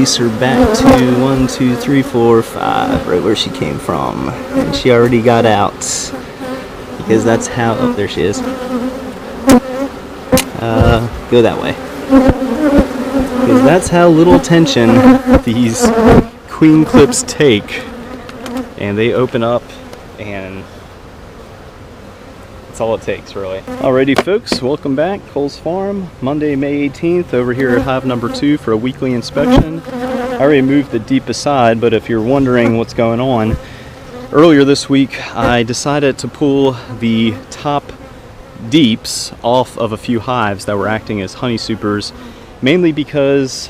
release her back to 1, 2, 3, 4, 5, right where she came from. And she already got out. Because that's how, oh, there she is. Go that way. Because that's how little attention these queen clips take. And they open up, and that's all it takes, really. Alrighty folks, welcome back. Cole's Farm, Monday, May 18th, over here at hive number 2 for a weekly inspection. I already moved the deep aside, but if you're wondering what's going on, earlier this week I decided to pull the top deeps off of a few hives that were acting as honey supers, mainly because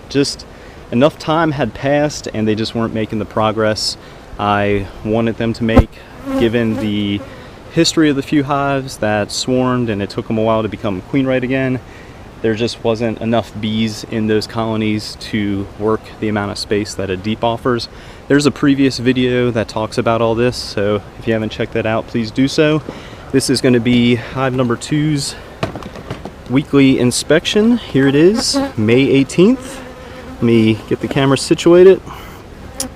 just enough time had passed and they just weren't making the progress I wanted them to make, given the history of the few hives that swarmed and it took them a while to become queen right again. There just wasn't enough bees in those colonies to work the amount of space that a deep offers. There's a previous video that talks about all this, so if you haven't checked that out, please do so. This is going to be hive number 2's weekly inspection. Here it is, May 18th. Let me get the camera situated,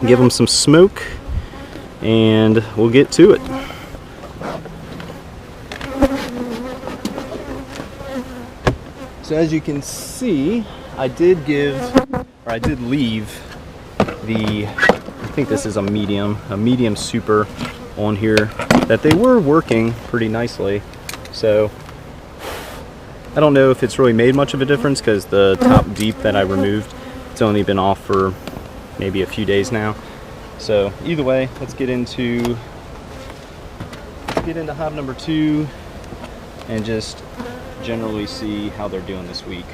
give them some smoke, and we'll get to it. So as you can see, I did leave the, I think this is a medium super on here, that they were working pretty nicely. So I don't know if it's really made much of a difference, because the top deep that I removed, it's only been off for maybe a few days now. So either way, let's get into hive number 2 and just generally see how they're doing this week.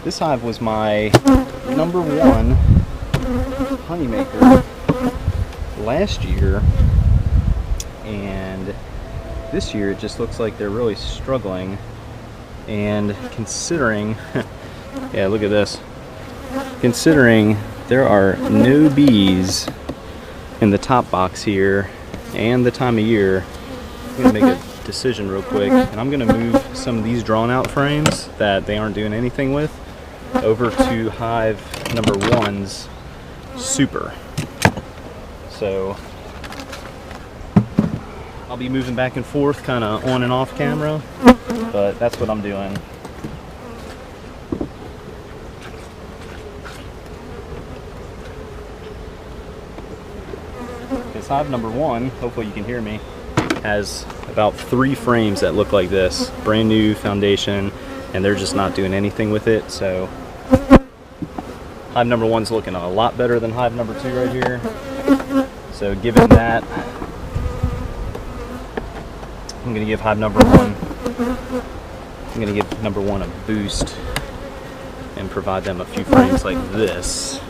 This hive was my number 1 honey maker last year, and this year it just looks like they're really struggling. And considering yeah, look at this, considering there are no bees in the top box here and the time of year, I'm gonna make a decision real quick, and I'm gonna move some of these drawn out frames that they aren't doing anything with over to hive number 1's super. So I'll be moving back and forth, kind of on and off camera, but that's what I'm doing. This hive number 1, hopefully you can hear me, has about 3 frames that look like this, brand new foundation, and they're just not doing anything with it. So hive number 1's looking a lot better than hive number 2 right here. So given that, I'm gonna give hive number 1, I'm gonna give number 1 a boost and provide them a few frames like this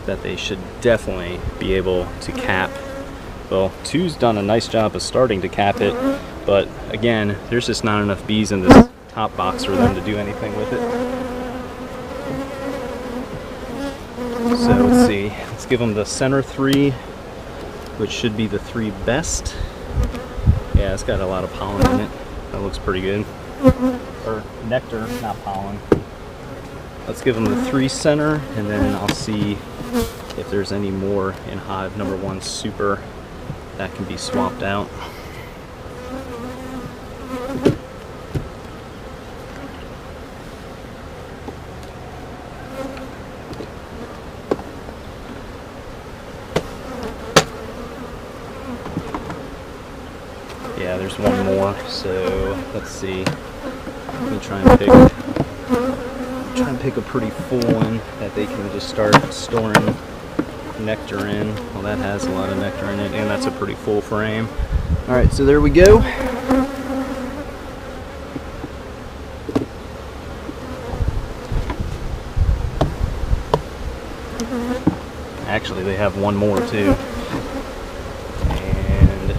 that they should definitely be able to cap. Well, 2's done a nice job of starting to cap it, but again, there's just not enough bees in this top box for them to do anything with it. So let's see, let's give them the center 3, which should be the 3 best. Yeah, it's got a lot of pollen in it. That looks pretty good. Or nectar, not pollen. Let's give them the 3 center, and then I'll see if there's any more in hive number 1 super that can be swapped out. Yeah, there's one more, so let's see. Let me try and pick a pretty full one that they can just start storing nectar in. Well, that has a lot of nectar in it, and that's a pretty full frame. Alright, so there we go. Actually, they have one more too. And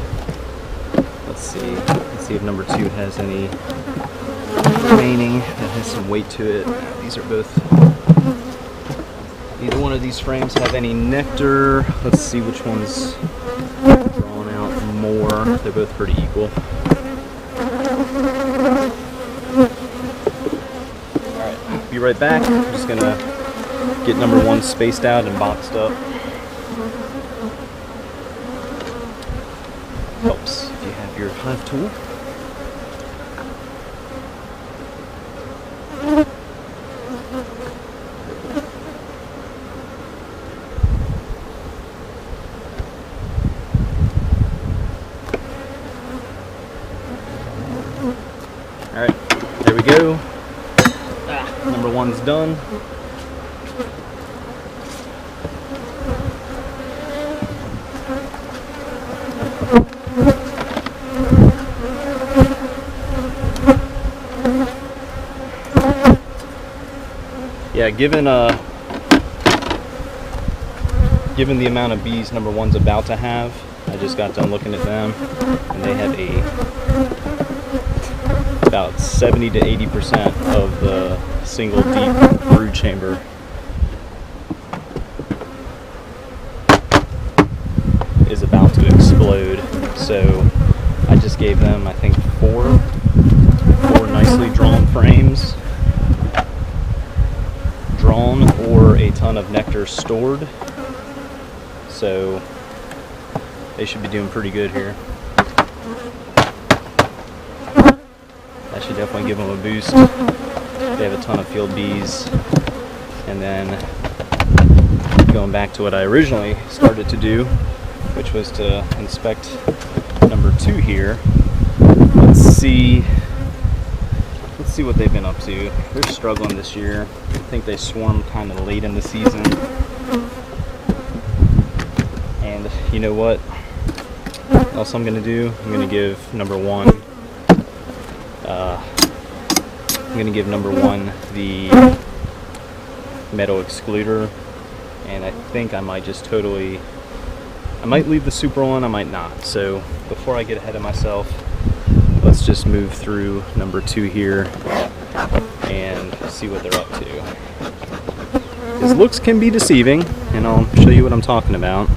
let's see if number 2 has any remaining that has some weight to it. These are both, neither one of these frames have any nectar. Let's see which one's drawn out more. They're both pretty equal. Alright, be right back. I'm just gonna get number one spaced out and boxed up. Helps if you have your hive tool. Alright, there we go. Number one's done. Yeah, given the amount of bees number one's about to have, I just got done looking at them, and they have about 70 to 80% of the single deep brood chamber is about to explode. So I just gave them, I think, four nicely drawn frames, or a ton of nectar stored. So they should be doing pretty good here. That should definitely give them a boost. They have a ton of field bees. And then going back to what I originally started to do, which was to inspect number two here. Let's see what they've been up to. They're struggling this year. I think they swarmed kind of late in the season. And you know what else I'm gonna do? I'm gonna give number one the metal excluder, and I think I might just I might leave the super on, I might not. So before I get ahead of myself, let's just move through number two here and see what they're up to. His looks can be deceiving, and I'll show you what I'm talking about.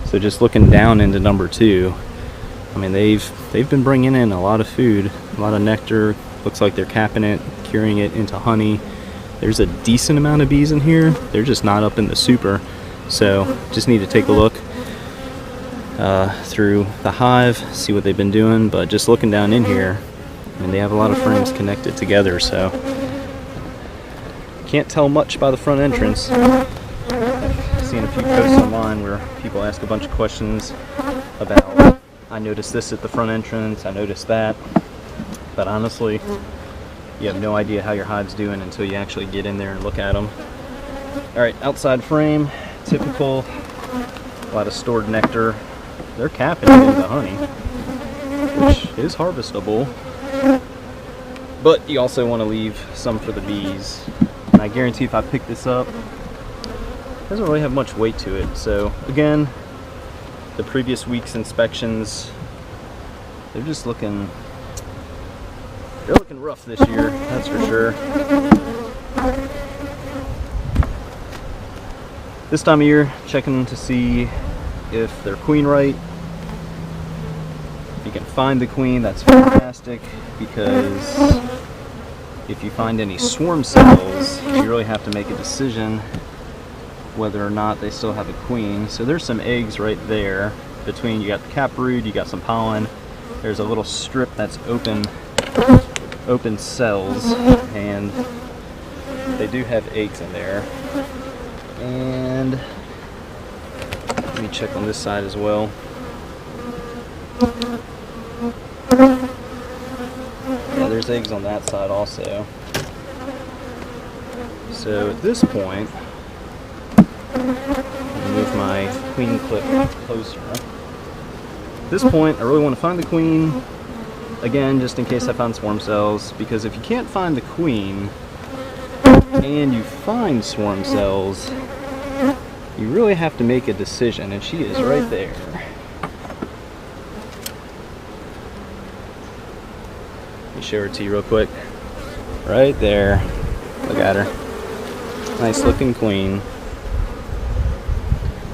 So just looking down into number two, I mean, they've been bringing in a lot of food, a lot of nectar. Looks like they're capping it, curing it into honey. There's a decent amount of bees in here. They're just not up in the super. So just need to take a look through the hive, see what they've been doing. But just looking down in here, I mean, they have a lot of frames connected together, so can't tell much by the front entrance. I've seen a few posts online where people ask a bunch of questions about, I noticed this at the front entrance, I noticed that. But honestly, you have no idea how your hive's doing until you actually get in there and look at them. Alright, outside frame, typical, a lot of stored nectar. They're capping it into honey, which is harvestable. But you also want to leave some for the bees. And I guarantee if I pick this up, it doesn't really have much weight to it. So again, the previous week's inspections, they're looking rough this year, that's for sure. This time of year, checking to see if they're queen right. If you can find the queen, that's fantastic, because if you find any swarm cells, you really have to make a decision whether or not they still have a queen. So there's some eggs right there between, you got the cap brood, you got some pollen. There's a little strip that's open cells, and they do have eggs in there. And let me check on this side as well. Yeah, there's eggs on that side also. So at this point, I'll move my queen clip closer. At this point, I really want to find the queen. Again, just in case I found swarm cells, because if you can't find the queen and you find swarm cells, you really have to make a decision, and she is right there. Let me show her to you real quick. Right there. Look at her. Nice looking queen.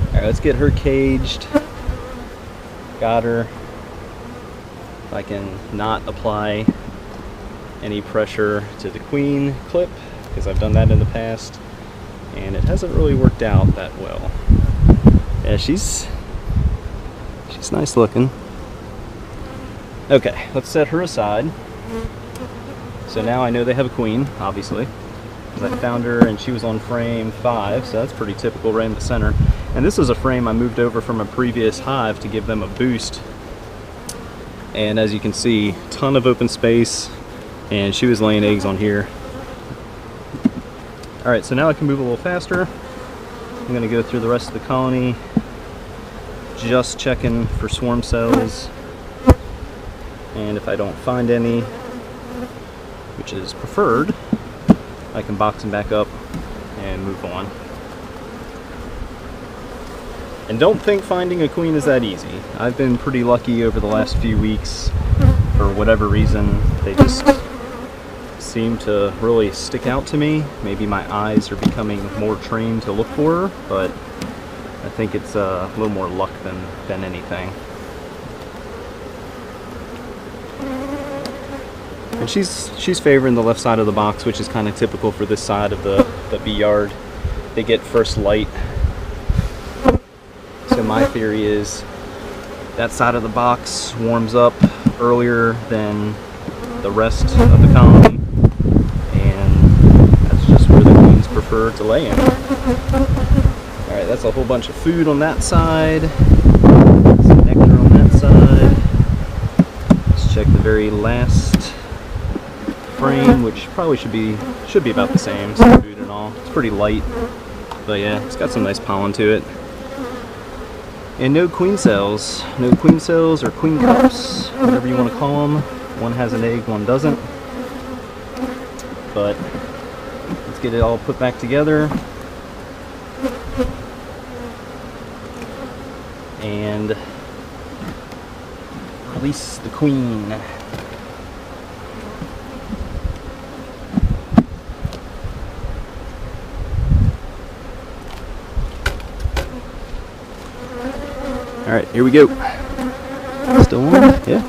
Alright, let's get her caged. Got her. If I can not apply any pressure to the queen clip, because I've done that in the past, and it hasn't really worked out that well. Yeah, she's nice looking. Okay, let's set her aside. So now I know they have a queen, obviously, because I found her and she was on frame 5, so that's pretty typical right in the center. And this is a frame I moved over from a previous hive to give them a boost. And as you can see, ton of open space, and she was laying eggs on here. Alright, so now I can move a little faster. I'm going to go through the rest of the colony, just checking for swarm cells. And if I don't find any, which is preferred, I can box them back up and move on. And don't think finding a queen is that easy. I've been pretty lucky over the last few weeks. For whatever reason, they just seem to really stick out to me. Maybe my eyes are becoming more trained to look for her, but I think it's a little more luck than anything. And she's favoring the left side of the box, which is kind of typical for this side of the bee yard. They get first light. So my theory is that side of the box warms up earlier than the rest of the colony, and that's just where the queens prefer to lay in. Alright, that's a whole bunch of food on that side, some nectar on that side. Let's check the very last frame, which probably should be about the same, some food and all. It's pretty light, but yeah, it's got some nice pollen to it. And no queen cells or queen cups, whatever you want to call them. One has an egg, one doesn't. But let's get it all put back together. And release the queen. Alright, here we go. Still on? Yeah.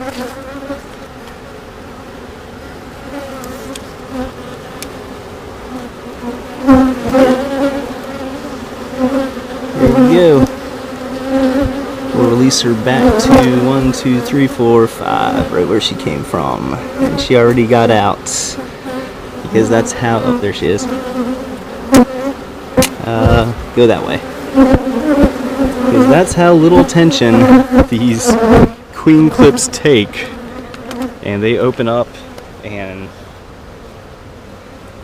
There we go. We'll release her back to 1, 2, 3, 4, 5, right where she came from. And she already got out. Because that's how... Oh, there she is. Go that way. Because that's how little attention these queen clips take, and they open up, and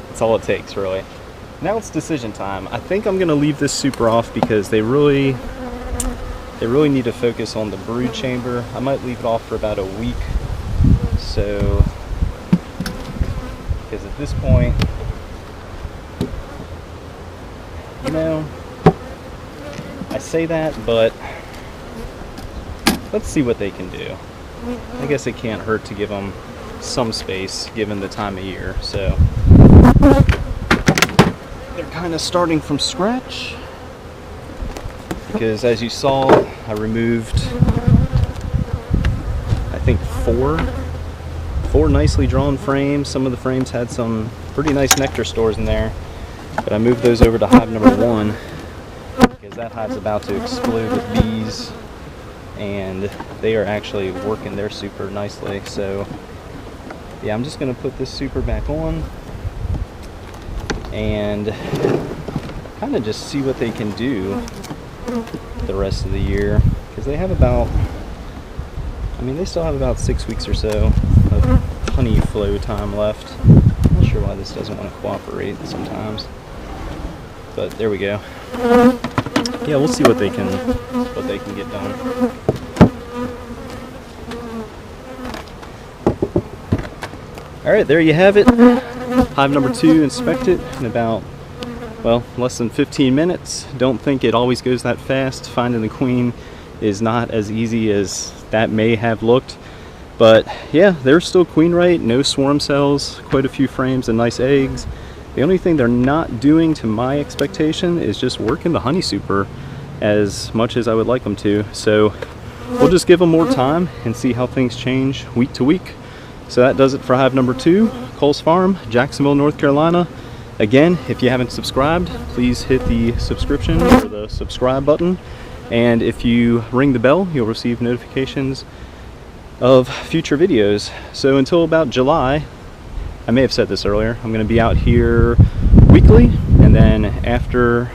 that's all it takes, really. Now it's decision time. I think I'm gonna leave this super off because they really need to focus on the brood chamber. I might leave it off for about a week, so because at this point, you know, I say that, but let's see what they can do. I guess it can't hurt to give them some space given the time of year. So they're kind of starting from scratch because, as you saw, I removed I think four nicely drawn frames. Some of the frames had some pretty nice nectar stores in there, but I moved those over to hive number 1. That hive's about to explode with bees, and they are actually working their super nicely. So yeah, I'm just going to put this super back on and kind of just see what they can do the rest of the year, because they have about, I mean, they still have about 6 weeks or so of honey flow time left. I'm not sure why this doesn't want to cooperate sometimes, but there we go. Yeah, we'll see what they can get done. Alright, there you have it. Hive number 2 inspected in about, well, less than 15 minutes. Don't think it always goes that fast. Finding the queen is not as easy as that may have looked. But yeah, they're still queen right, no swarm cells, quite a few frames and nice eggs. The only thing they're not doing, to my expectation, is just working the honey super as much as I would like them to. So we'll just give them more time and see how things change week to week. So that does it for hive number 2, Cole's Farm, Jacksonville, North Carolina. Again, if you haven't subscribed, please hit the subscription or the subscribe button. And if you ring the bell, you'll receive notifications of future videos. So until about July, I may have said this earlier, I'm going to be out here weekly, and then after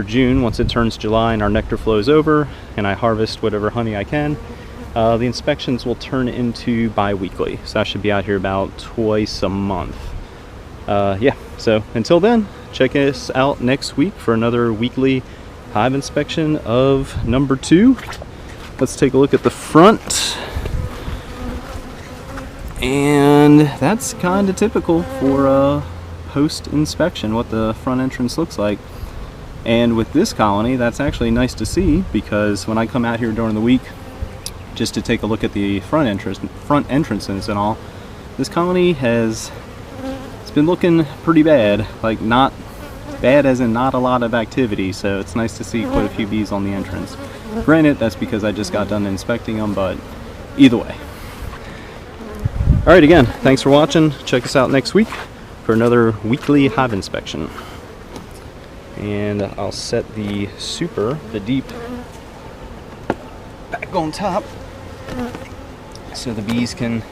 June, once it turns July and our nectar flow is over and I harvest whatever honey I can, the inspections will turn into bi-weekly. So I should be out here about twice a month. Yeah, so until then, check us out next week for another weekly hive inspection of number 2. Let's take a look at the front. And that's kind of typical for a post-inspection, what the front entrance looks like. And with this colony, that's actually nice to see, because when I come out here during the week just to take a look at the front entrances and all, this colony it's been looking pretty bad. Like, not bad as in not a lot of activity, so it's nice to see quite a few bees on the entrance. Granted, that's because I just got done inspecting them, but either way. Alright, again, thanks for watching. Check us out next week for another weekly hive inspection. And I'll set the deep, back on top so the bees can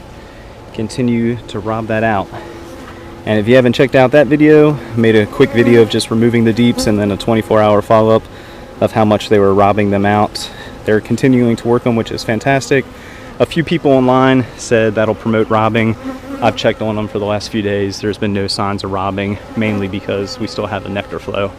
continue to rob that out. And if you haven't checked out that video, I made a quick video of just removing the deeps and then a 24-hour follow-up of how much they were robbing them out. They're continuing to work them, which is fantastic. A few people online said that'll promote robbing. I've checked on them for the last few days. There's been no signs of robbing, mainly because we still have a nectar flow.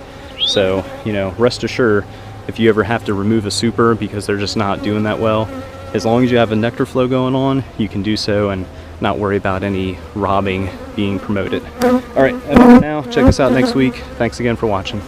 So, you know, rest assured, if you ever have to remove a super because they're just not doing that well, as long as you have a nectar flow going on, you can do so and not worry about any robbing being promoted. Alright, for now, check us out next week. Thanks again for watching.